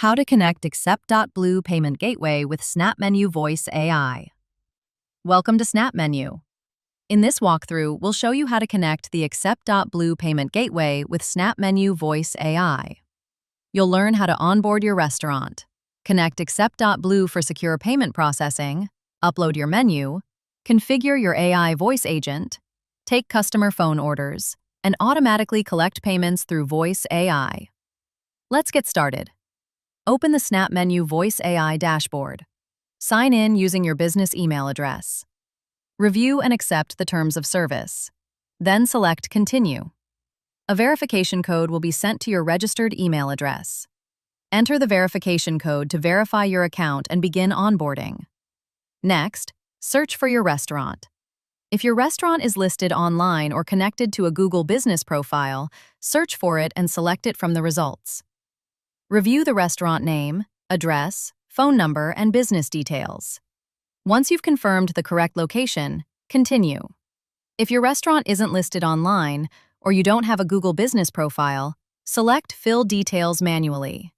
How to connect accept.blue payment gateway with SnapMenu VoiceAI. Welcome to SnapMenu. In this walkthrough, we'll show you how to connect the accept.blue payment gateway with SnapMenu VoiceAI. You'll learn how to onboard your restaurant, connect accept.blue for secure payment processing, upload your menu, configure your AI voice agent, take customer phone orders, and automatically collect payments through VoiceAI. Let's get started. Open the SnapMenu VoiceAI dashboard. Sign in using your business email address. Review and accept the terms of service. Then select Continue. A verification code will be sent to your registered email address. Enter the verification code to verify your account and begin onboarding. Next, search for your restaurant. If your restaurant is listed online or connected to a Google business profile, search for it and select it from the results. Review the restaurant name, address, phone number, and business details. Once you've confirmed the correct location, continue. If your restaurant isn't listed online or you don't have a Google business profile, select Fill Details manually.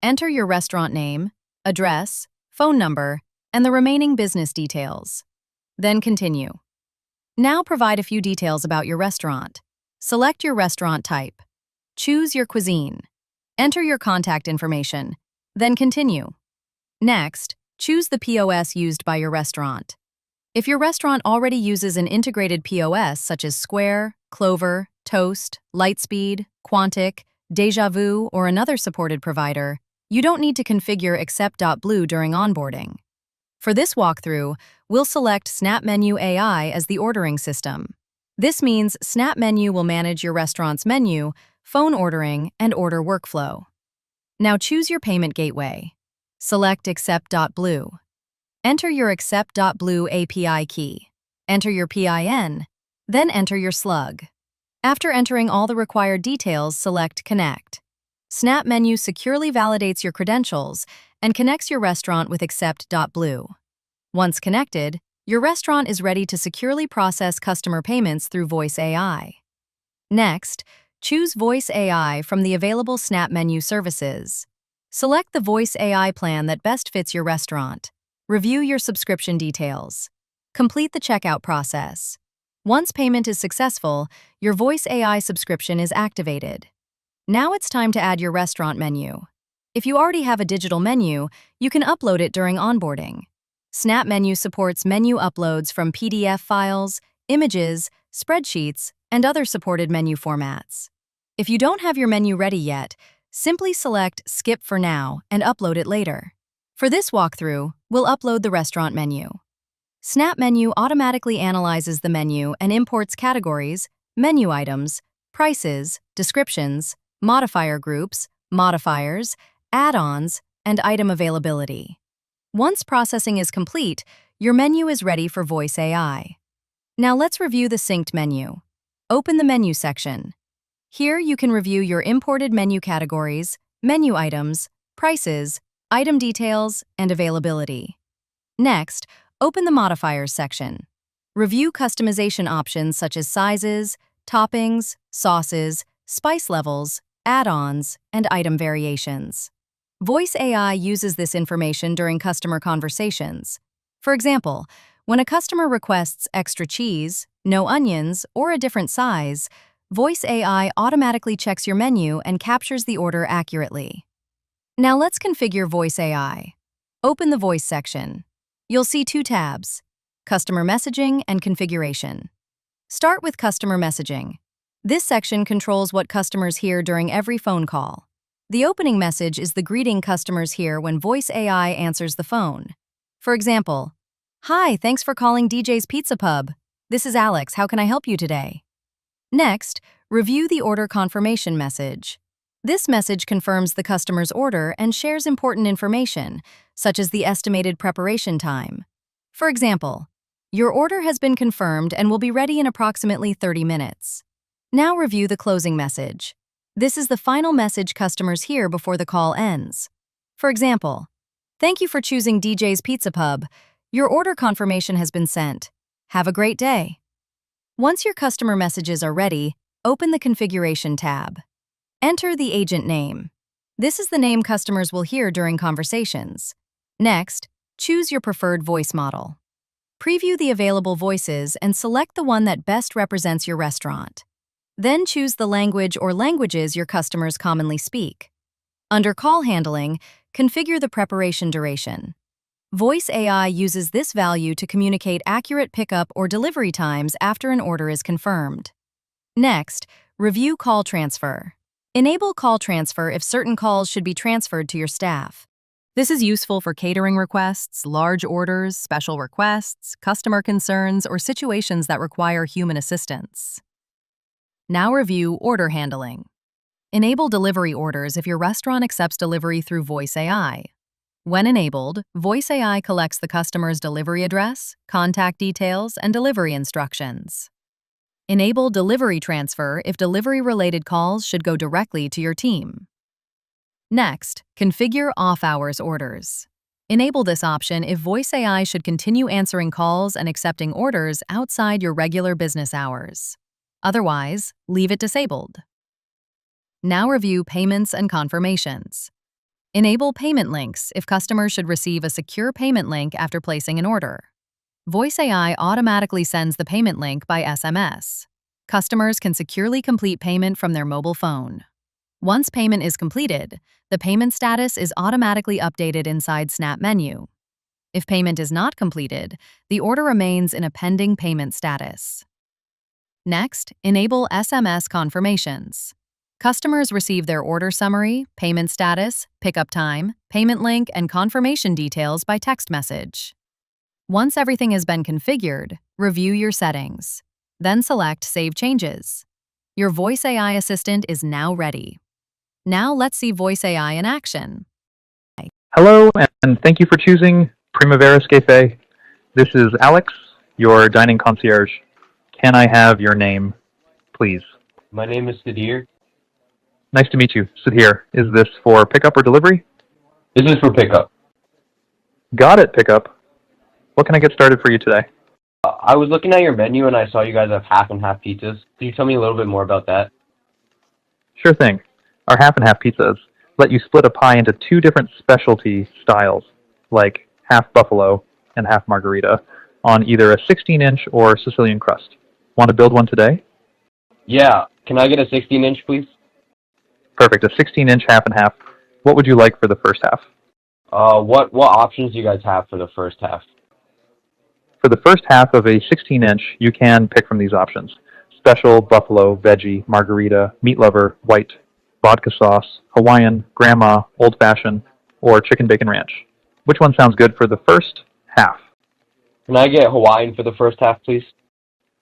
Enter your restaurant name, address, phone number, and the remaining business details. Then continue. Now provide a few details about your restaurant. Select your restaurant type. Choose your cuisine. Enter your contact information, then continue. Next, choose the POS used by your restaurant. If your restaurant already uses an integrated POS such as Square, Clover, Toast, Lightspeed, Quantic, Deja Vu, or another supported provider, you don't need to configure accept.blue during onboarding. For this walkthrough, we'll select SnapMenu AI as the ordering system. This means SnapMenu will manage your restaurant's menu, phone ordering, and order workflow. Now choose your payment gateway. Select accept.blue. Enter your accept.blue API key. Enter your PIN, then enter your slug. After entering all the required details, select Connect. SnapMenu securely validates your credentials and connects your restaurant with accept.blue. Once connected, your restaurant is ready to securely process customer payments through VoiceAI. Next, choose VoiceAI from the available SnapMenu services. Select the VoiceAI plan that best fits your restaurant. Review your subscription details. Complete the checkout process. Once payment is successful, your VoiceAI subscription is activated. Now it's time to add your restaurant menu. If you already have a digital menu, you can upload it during onboarding. SnapMenu supports menu uploads from PDF files, images, spreadsheets, and other supported menu formats. If you don't have your menu ready yet, simply select Skip for now and upload it later. For this walkthrough, we'll upload the restaurant menu. SnapMenu automatically analyzes the menu and imports categories, menu items, prices, descriptions, modifier groups, modifiers, add-ons, and item availability. Once processing is complete, your menu is ready for VoiceAI. Now let's review the synced menu. Open the menu section. Here you can review your imported menu categories, menu items, prices, item details, and availability. Next, open the modifiers section. Review customization options such as sizes, toppings, sauces, spice levels, add-ons, and item variations. VoiceAI uses this information during customer conversations. For example, when a customer requests extra cheese, no onions, or a different size, VoiceAI automatically checks your menu and captures the order accurately. Now let's configure VoiceAI. Open the Voice section. You'll see two tabs: Customer Messaging and Configuration. Start with Customer Messaging. This section controls what customers hear during every phone call. The opening message is the greeting customers hear when VoiceAI answers the phone. For example, "Hi, thanks for calling DJ's Pizza Pub. This is Alex, how can I help you today?" Next, review the order confirmation message. This message confirms the customer's order and shares important information, such as the estimated preparation time. For example, "Your order has been confirmed and will be ready in approximately 30 minutes. Now review the closing message. This is the final message customers hear before the call ends. For example, "Thank you for choosing DJ's Pizza Pub. Your order confirmation has been sent. Have a great day." Once your customer messages are ready, open the Configuration tab. Enter the agent name. This is the name customers will hear during conversations. Next, choose your preferred voice model. Preview the available voices and select the one that best represents your restaurant. Then choose the language or languages your customers commonly speak. Under call handling, configure the preparation duration. VoiceAI uses this value to communicate accurate pickup or delivery times after an order is confirmed. Next, review call transfer. Enable call transfer if certain calls should be transferred to your staff. This is useful for catering requests, large orders, special requests, customer concerns, or situations that require human assistance. Now review order handling. Enable delivery orders if your restaurant accepts delivery through VoiceAI. When enabled, VoiceAI collects the customer's delivery address, contact details, and delivery instructions. Enable delivery transfer if delivery-related calls should go directly to your team. Next, configure off-hours orders. Enable this option if VoiceAI should continue answering calls and accepting orders outside your regular business hours. Otherwise, leave it disabled. Now review payments and confirmations. Enable payment links if customers should receive a secure payment link after placing an order. VoiceAI automatically sends the payment link by SMS. Customers can securely complete payment from their mobile phone. Once payment is completed, the payment status is automatically updated inside SnapMenu. If payment is not completed, the order remains in a pending payment status. Next, enable SMS confirmations. Customers receive their order summary, payment status, pickup time, payment link, and confirmation details by text message. Once everything has been configured, review your settings. Then select Save Changes. Your VoiceAI assistant is now ready. Now let's see VoiceAI in action. Hello, and thank you for choosing Primavera's Cafe. This is Alex, your dining concierge. Can I have your name, please? My name is Sudhir. Nice to meet you, Sudhir. Is this for pickup or delivery? This is for pickup. Got it, pickup. What can I get started for you today? I was looking at your menu and I saw you guys have half and half pizzas. Can you tell me a little bit more about that? Sure thing. Our half and half pizzas let you split a pie into two different specialty styles, like half buffalo and half margarita, on either a 16-inch or Sicilian crust. Want to build one today? Yeah. Can I get a 16-inch, please? Perfect. A 16-inch half and half. What would you like for the first half? What options do you guys have for the first half? For the first half of a 16-inch, you can pick from these options: special, buffalo, veggie, margarita, meat lover, white, vodka sauce, Hawaiian, grandma, old-fashioned, or chicken bacon ranch. Which one sounds good for the first half? Can I get Hawaiian for the first half, please?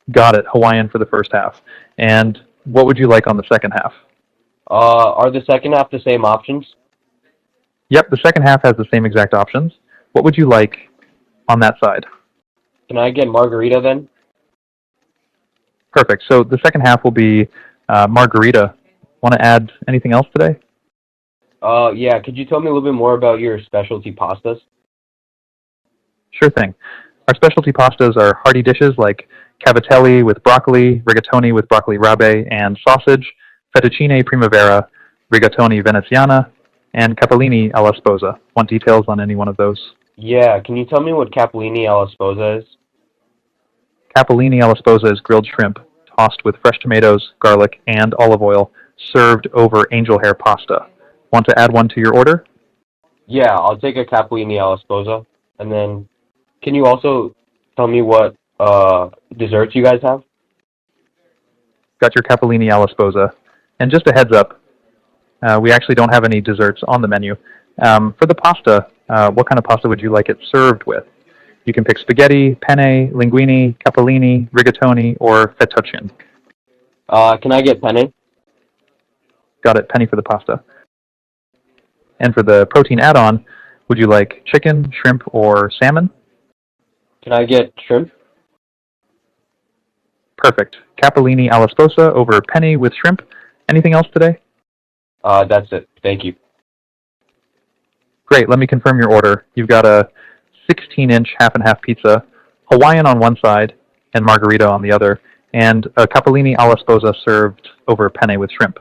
Got it. Hawaiian for the first half. And what would you like on the second half? Are the second half the same options? Yep, the second half has the same exact options. What would you like on that side? Can I get margarita then? Perfect. So the second half will be margarita. Want to add anything else today? Yeah. Could you tell me a little bit more about your specialty pastas? Sure thing. Our specialty pastas are hearty dishes like cavatelli with broccoli, rigatoni with broccoli rabe and sausage, fettuccine primavera, rigatoni veneziana, and capellini alla sposa. Want details on any one of those? Yeah. Can you tell me what capellini alla sposa is? Capellini alla sposa is grilled shrimp, tossed with fresh tomatoes, garlic, and olive oil, served over angel hair pasta. Want to add one to your order? Yeah, I'll take a capellini alla sposa. And then, can you also tell me what desserts you guys have? Got your capellini alla sposa. And just a heads up, we actually don't have any desserts on the menu. For the pasta, what kind of pasta would you like it served with? You can pick spaghetti, penne, linguine, capellini, rigatoni, or fettuccine. Can I get penne? Got it, penny for the pasta. And for the protein add-on, would you like chicken, shrimp, or salmon? Can I get shrimp? Perfect. Capellini alla sposa over penny with shrimp. Anything else today? That's it. Thank you. Great, let me confirm your order. You've got a 16-inch half and half pizza, Hawaiian on one side and margarita on the other, and a capellini alla sposa served over penne with shrimp.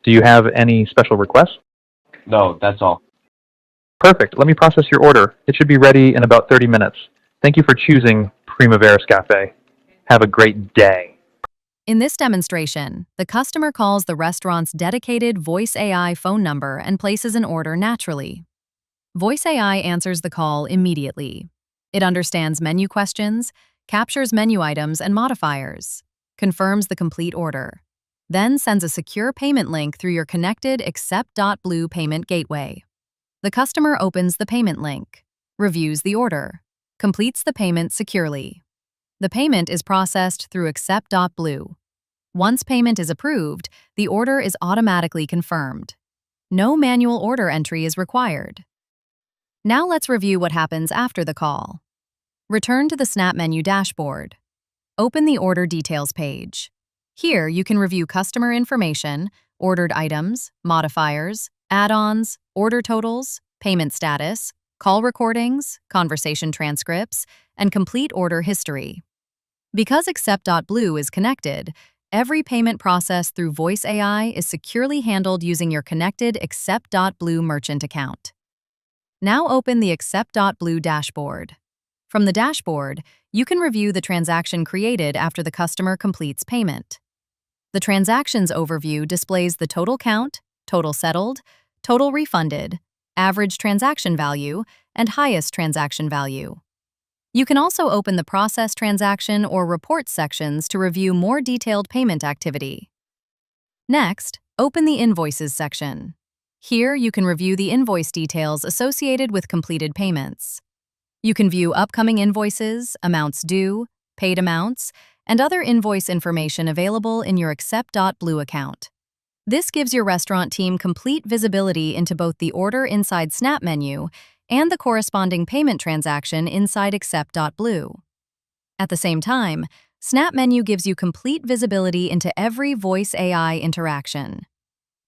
Do you have any special requests? No, that's all. Perfect. Let me process your order. It should be ready in about 30 minutes. Thank you for choosing Primaveras Cafe. Have a great day. In this demonstration, the customer calls the restaurant's dedicated VoiceAI phone number and places an order naturally. VoiceAI answers the call immediately. It understands menu questions, captures menu items and modifiers, confirms the complete order, then sends a secure payment link through your connected accept.blue payment gateway. The customer opens the payment link, reviews the order, completes the payment securely. The payment is processed through accept.blue. Once payment is approved, the order is automatically confirmed. No manual order entry is required. Now let's review what happens after the call. Return to the SnapMenu dashboard. Open the Order Details page. Here you can review customer information, ordered items, modifiers, add-ons, order totals, payment status, call recordings, conversation transcripts, and complete order history. Because accept.blue is connected, every payment process through VoiceAI is securely handled using your connected accept.blue merchant account. Now open the accept.blue dashboard. From the dashboard, you can review the transaction created after the customer completes payment. The transactions overview displays the total count, total settled, total refunded, average transaction value, and highest transaction value. You can also open the process transaction or report sections to review more detailed payment activity. Next, open the Invoices section. Here you can review the invoice details associated with completed payments. You can view upcoming invoices, amounts due, paid amounts, and other invoice information available in your accept.blue account. This gives your restaurant team complete visibility into both the order inside SnapMenu and the corresponding payment transaction inside accept.blue. At the same time, SnapMenu gives you complete visibility into every VoiceAI interaction.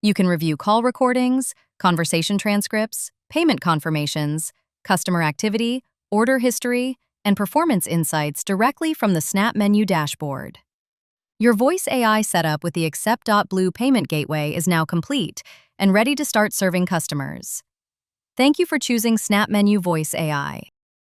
You can review call recordings, conversation transcripts, payment confirmations, customer activity, order history, and performance insights directly from the SnapMenu dashboard. Your VoiceAI setup with the accept.blue payment gateway is now complete and ready to start serving customers. Thank you for choosing SnapMenu VoiceAI.